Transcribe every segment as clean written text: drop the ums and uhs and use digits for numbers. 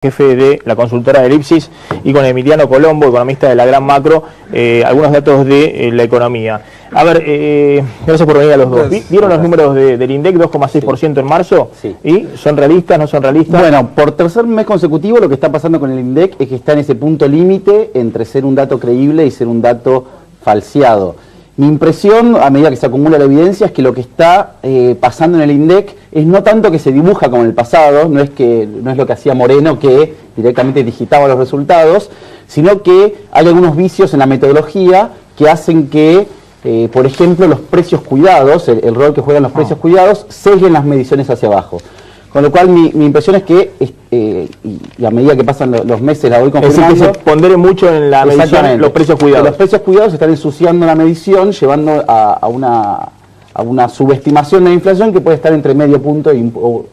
Jefe de la consultora de Elipsis, y con Emiliano Colombo, economista de la Gran Macro, algunos datos de la economía. A ver, gracias por venir a los dos. ¿Vieron los números del INDEC, 2,6% en marzo? Sí. ¿Y son realistas, no son realistas? Bueno, por tercer mes consecutivo lo que está pasando con el INDEC es que está en ese punto límite entre ser un dato creíble y ser un dato falseado. Mi impresión, a medida que se acumula la evidencia, es que lo que está pasando en el INDEC es no tanto que se dibuja como en el pasado, no es lo que hacía Moreno, que directamente digitaba los resultados, sino que hay algunos vicios en la metodología que hacen que, por ejemplo, los precios cuidados, el rol que juegan los precios cuidados, sesguen las mediciones hacia abajo. Con lo cual mi impresión es que, y a medida que pasan los meses la voy confirmando... Es decir, que se pondere mucho en la medición los precios cuidados. Los precios cuidados están ensuciando la medición, llevando a una subestimación de la inflación que puede estar entre medio punto o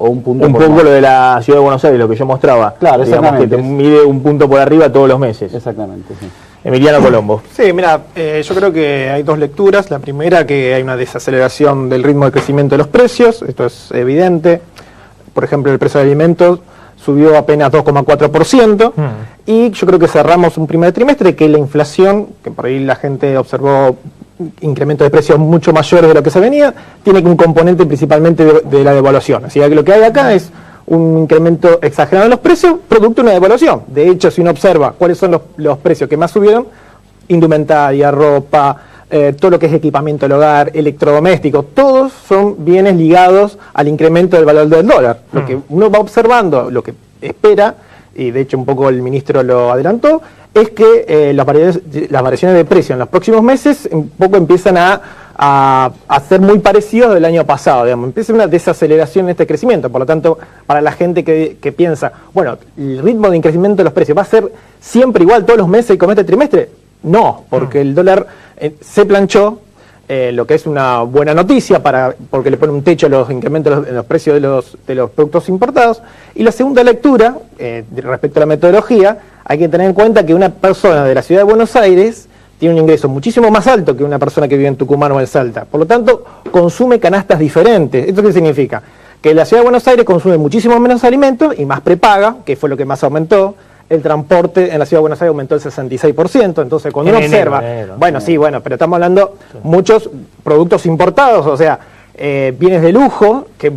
un punto. Un poco lo de la Ciudad de Buenos Aires, lo que yo mostraba. Claro, digamos, que te mide un punto por arriba todos los meses. Exactamente, sí. Emiliano Colombo. Sí, mira, yo creo que hay dos lecturas. La primera, que hay una desaceleración del ritmo de crecimiento de los precios, esto es evidente. Por ejemplo, el precio de alimentos subió apenas 2,4%, y yo creo que cerramos un primer trimestre que la inflación, que por ahí la gente observó incrementos de precios mucho mayores de lo que se venía, tiene un componente principalmente de la devaluación. Así que lo que hay acá es un incremento exagerado en los precios, producto de una devaluación. De hecho, si uno observa cuáles son los precios que más subieron, indumentaria, ropa, todo lo que es equipamiento del hogar, electrodomésticos, todos son bienes ligados al incremento del valor del dólar. Lo que uno va observando, lo que espera, y de hecho un poco el ministro lo adelantó, es que las variaciones de precio en los próximos meses un poco empiezan a ser muy parecidos del año pasado, digamos. Empieza una desaceleración en este crecimiento. Por lo tanto, para la gente que piensa, bueno, el ritmo de incremento de los precios va a ser siempre igual todos los meses y con este trimestre, no, porque el dólar se planchó, lo que es una buena noticia porque le pone un techo a los incrementos en los precios de los productos importados. Y la segunda lectura, respecto a la metodología, hay que tener en cuenta que una persona de la ciudad de Buenos Aires tiene un ingreso muchísimo más alto que una persona que vive en Tucumán o en Salta. Por lo tanto, consume canastas diferentes. ¿Esto qué significa? Que la ciudad de Buenos Aires consume muchísimo menos alimentos y más prepaga, que fue lo que más aumentó. El transporte en la ciudad de Buenos Aires aumentó el 66%, entonces cuando uno observa, pero estamos hablando muchos productos importados, o sea, bienes de lujo que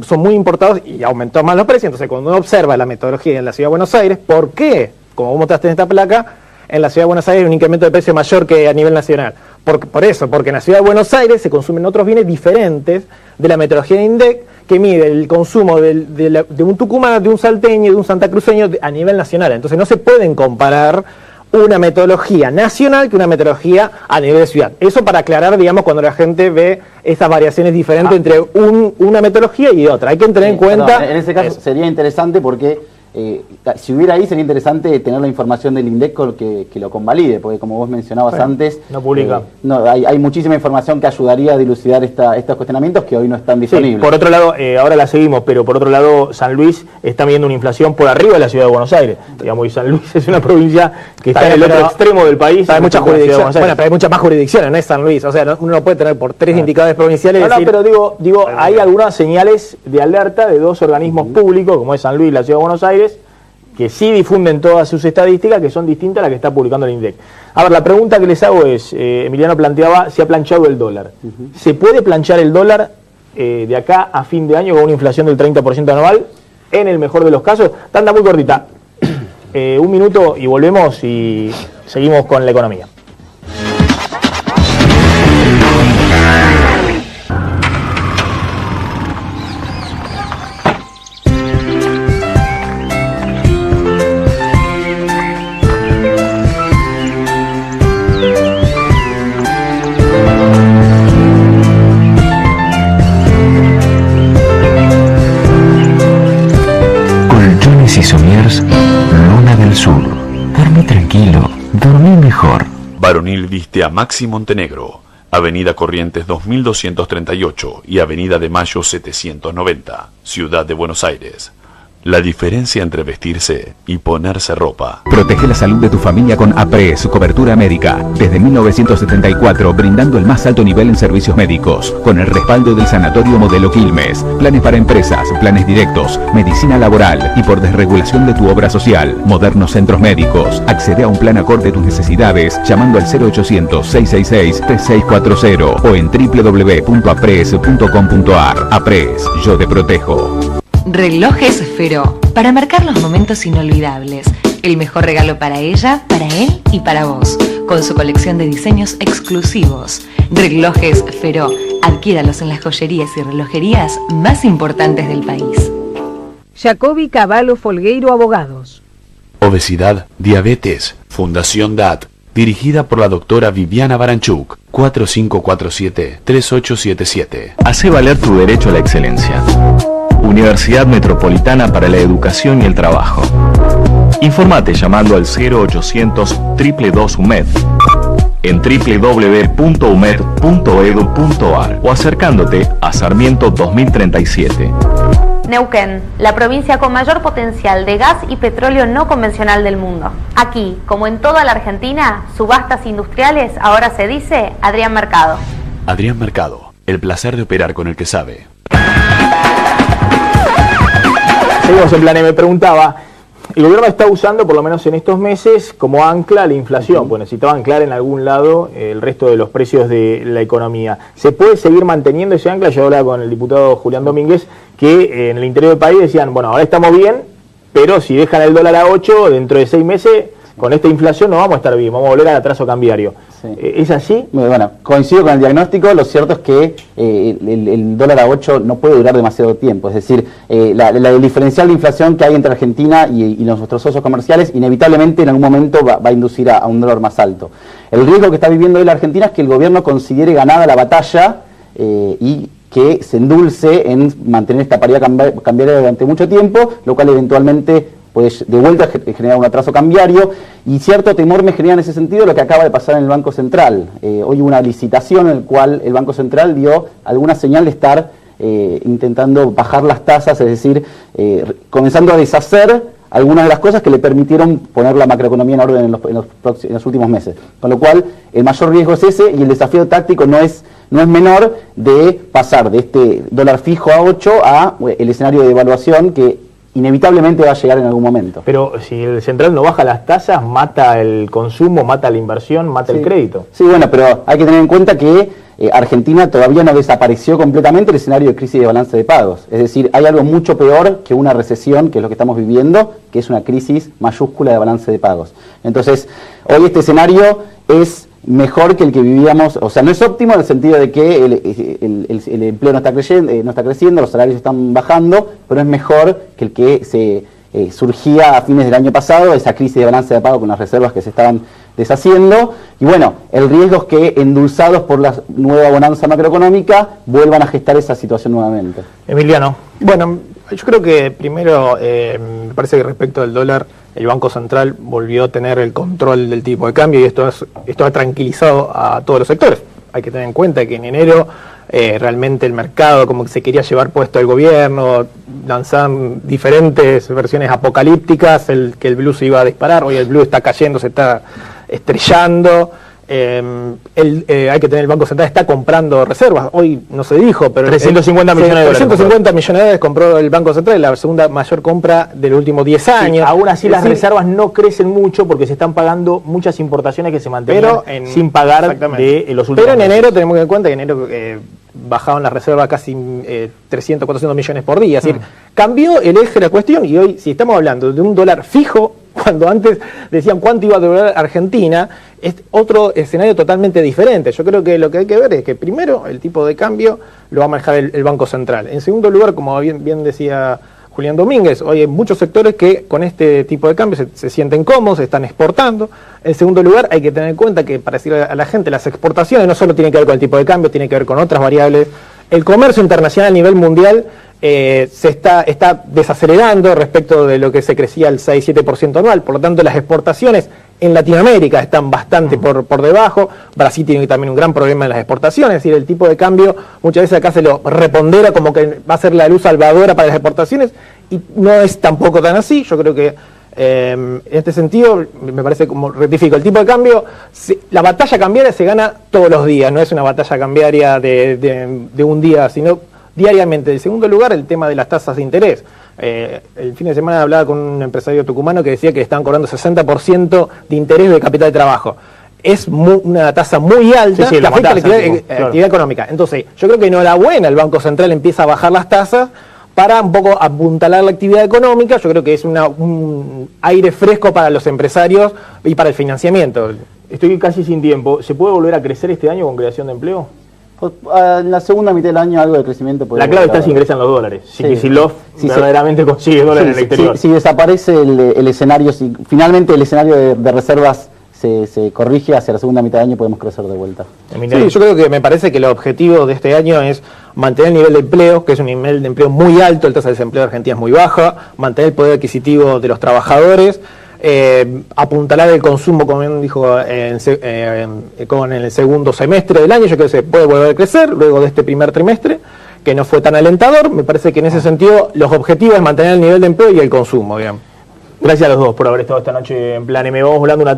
son muy importados y aumentó más los precios. Entonces cuando uno observa la metodología en la ciudad de Buenos Aires, ¿por qué? Como vos mostraste en esta placa, en la ciudad de Buenos Aires hay un incremento de precio mayor que a nivel nacional. Por eso, porque en la ciudad de Buenos Aires se consumen otros bienes diferentes de la metodología de INDEC, que mide el consumo de un tucumano, de un salteño, de un santacruceño a nivel nacional. Entonces no se pueden comparar una metodología nacional que una metodología a nivel de ciudad. Eso para aclarar, digamos, cuando la gente ve esas variaciones diferentes entre una metodología y otra. Hay que tener en cuenta... En ese caso sería interesante porque... si hubiera ahí, sería interesante tener la información del INDEC que lo convalide, porque como vos mencionabas antes, no publica. Hay muchísima información que ayudaría a dilucidar estos cuestionamientos que hoy no están disponibles. Sí, por otro lado, ahora la seguimos, pero por otro lado, San Luis está midiendo una inflación por arriba de la ciudad de Buenos Aires. Digamos, y San Luis es una provincia que está en el otro extremo del país. Hay muchas jurisdicciones. Bueno, pero hay muchas más jurisdicciones, no es San Luis. O sea, uno no puede tener por tres indicadores provinciales. No, pero digo, hay algunas señales de alerta de dos organismos públicos, como es San Luis y la ciudad de Buenos Aires, que sí difunden todas sus estadísticas, que son distintas a las que está publicando el INDEC. A ver, la pregunta que les hago es, Emiliano planteaba, se ha planchado el dólar. ¿Se puede planchar el dólar de acá a fin de año con una inflación del 30% anual? En el mejor de los casos. Tanda muy cortita. Un minuto y volvemos y seguimos con la economía. Y Somiers, Luna del Sur. Dormí tranquilo, dormí mejor. Varonil viste a Maxi Montenegro, Avenida Corrientes 2238 y Avenida de Mayo 790, Ciudad de Buenos Aires. La diferencia entre vestirse y ponerse ropa. Protege la salud de tu familia con APRES, cobertura médica. Desde 1974, brindando el más alto nivel en servicios médicos. Con el respaldo del Sanatorio Modelo Quilmes. Planes para empresas, planes directos, medicina laboral y por desregulación de tu obra social. Modernos centros médicos. Accede a un plan acorde a tus necesidades llamando al 0800-666-3640 o en www.apres.com.ar. APRES, yo te protejo. Relojes Feró, para marcar los momentos inolvidables. El mejor regalo para ella, para él y para vos. Con su colección de diseños exclusivos. Relojes Feró, adquiéralos en las joyerías y relojerías más importantes del país. Jacobi Cavallo Folgueiro Abogados. Obesidad, diabetes, Fundación DAT, dirigida por la doctora Viviana Baranchuk, 4547-3877. Hace valer tu derecho a la excelencia. Universidad Metropolitana para la Educación y el Trabajo. Informate llamando al 0800 222 UMED en www.umed.edu.ar o acercándote a Sarmiento 2037. Neuquén, la provincia con mayor potencial de gas y petróleo no convencional del mundo. Aquí, como en toda la Argentina, subastas industriales ahora se dice Adrián Mercado. Adrián Mercado, el placer de operar con el que sabe. Seguimos en Plan E. Me preguntaba, el gobierno está usando, por lo menos en estos meses, como ancla la inflación, pues necesitaba anclar en algún lado el resto de los precios de la economía. ¿Se puede seguir manteniendo ese ancla? Yo hablaba con el diputado Julián Domínguez, que en el interior del país decían, bueno, ahora estamos bien, pero si dejan el dólar a 8, dentro de 6 meses, con esta inflación no vamos a estar bien, vamos a volver al atraso cambiario. Sí. ¿Es así? Bueno, coincido con el diagnóstico. Lo cierto es que el dólar a 8 no puede durar demasiado tiempo. Es decir, el diferencial de inflación que hay entre Argentina y nuestros socios comerciales inevitablemente en algún momento va a inducir a un dólar más alto. El riesgo que está viviendo hoy la Argentina es que el gobierno considere ganada la batalla y que se endulce en mantener esta paridad cambiaria durante mucho tiempo, lo cual eventualmente puede de vuelta generar un atraso cambiario, y cierto temor me genera en ese sentido lo que acaba de pasar en el Banco Central. Hoy hubo una licitación en la cual el Banco Central dio alguna señal de estar intentando bajar las tasas, es decir, comenzando a deshacer algunas de las cosas que le permitieron poner la macroeconomía en orden en los últimos meses. Con lo cual, el mayor riesgo es ese, y el desafío táctico no es menor de pasar de este dólar fijo a 8 a el escenario de devaluación que inevitablemente va a llegar en algún momento. Pero si el central no baja las tasas, mata el consumo, mata la inversión, mata el crédito. Sí, bueno, pero hay que tener en cuenta que Argentina todavía no desapareció completamente el escenario de crisis de balance de pagos. Es decir, hay algo mucho peor que una recesión, que es lo que estamos viviendo, que es una crisis mayúscula de balance de pagos. Entonces, hoy este escenario es mejor que el que vivíamos, o sea, no es óptimo en el sentido de que el empleo no está creciendo, los salarios están bajando, pero es mejor que el que se surgía a fines del año pasado, esa crisis de balance de pago con las reservas que se estaban deshaciendo, y bueno, el riesgo es que endulzados por la nueva bonanza macroeconómica vuelvan a gestar esa situación nuevamente. Emiliano. Bueno, yo creo que primero, me parece que respecto del dólar, el Banco Central volvió a tener el control del tipo de cambio, y esto ha tranquilizado a todos los sectores. Hay que tener en cuenta que en enero realmente el mercado como que se quería llevar puesto al gobierno, lanzaban diferentes versiones apocalípticas, que el blue se iba a disparar, hoy el blue está cayendo, se está estrellando. Hay que tener, el Banco Central está comprando reservas, hoy no se dijo, pero 350 millones de dólares. 350 millones de dólares compró el Banco Central, la segunda mayor compra de los últimos 10 años. Sí, aún así las reservas no crecen mucho porque se están pagando muchas importaciones que se mantenían sin pagar de los últimos Pero en enero tenemos que tener en cuenta que en enero bajaron las reservas casi 300, 400 millones por día. Es decir, cambió el eje de la cuestión, y hoy, si estamos hablando de un dólar fijo, cuando antes decían cuánto iba a durar Argentina, es otro escenario totalmente diferente. Yo creo que lo que hay que ver es que primero el tipo de cambio lo va a manejar el Banco Central. En segundo lugar, como bien decía Julián Domínguez, hoy hay muchos sectores que con este tipo de cambio se sienten cómodos, se están exportando. En segundo lugar, hay que tener en cuenta que, para decirle a la gente, las exportaciones no solo tienen que ver con el tipo de cambio, tienen que ver con otras variables. El comercio internacional a nivel mundial se está desacelerando respecto de lo que se crecía el 6-7% anual, por lo tanto las exportaciones en Latinoamérica están bastante por debajo. Brasil tiene también un gran problema en las exportaciones, es decir, el tipo de cambio muchas veces acá se lo repondera como que va a ser la luz salvadora para las exportaciones, y no es tampoco tan así. Yo creo que en este sentido, me parece, como rectifico, el tipo de cambio, la batalla cambiaria se gana todos los días, no es una batalla cambiaria de un día, sino diariamente. En segundo lugar, el tema de las tasas de interés. El fin de semana hablaba con un empresario tucumano que decía que estaban cobrando 60% de interés de capital de trabajo. Es una tasa muy alta que afecta a la actividad económica. Entonces, yo creo que enhorabuena, el Banco Central empieza a bajar las tasas para un poco apuntalar la actividad económica. Yo creo que es un aire fresco para los empresarios y para el financiamiento. Estoy casi sin tiempo. ¿Se puede volver a crecer este año con creación de empleo? Pues, en la segunda mitad del año algo de crecimiento puede. La clave está si ingresan los dólares. Si Kicillof verdaderamente consigue dólares en el exterior. Si desaparece el escenario, si finalmente el escenario de reservas se corrige hacia la segunda mitad del año, podemos crecer de vuelta. Sí, yo creo que me parece que el objetivo de este año es mantener el nivel de empleo, que es un nivel de empleo muy alto, la tasa de desempleo de Argentina es muy baja, mantener el poder adquisitivo de los trabajadores, apuntalar el consumo, como bien dijo, con el segundo semestre del año. Yo creo que se puede volver a crecer luego de este primer trimestre, que no fue tan alentador. Me parece que en ese sentido los objetivos es mantener el nivel de empleo y el consumo, digamos. Gracias a los dos por haber estado esta noche en Plan M. Vamos volando una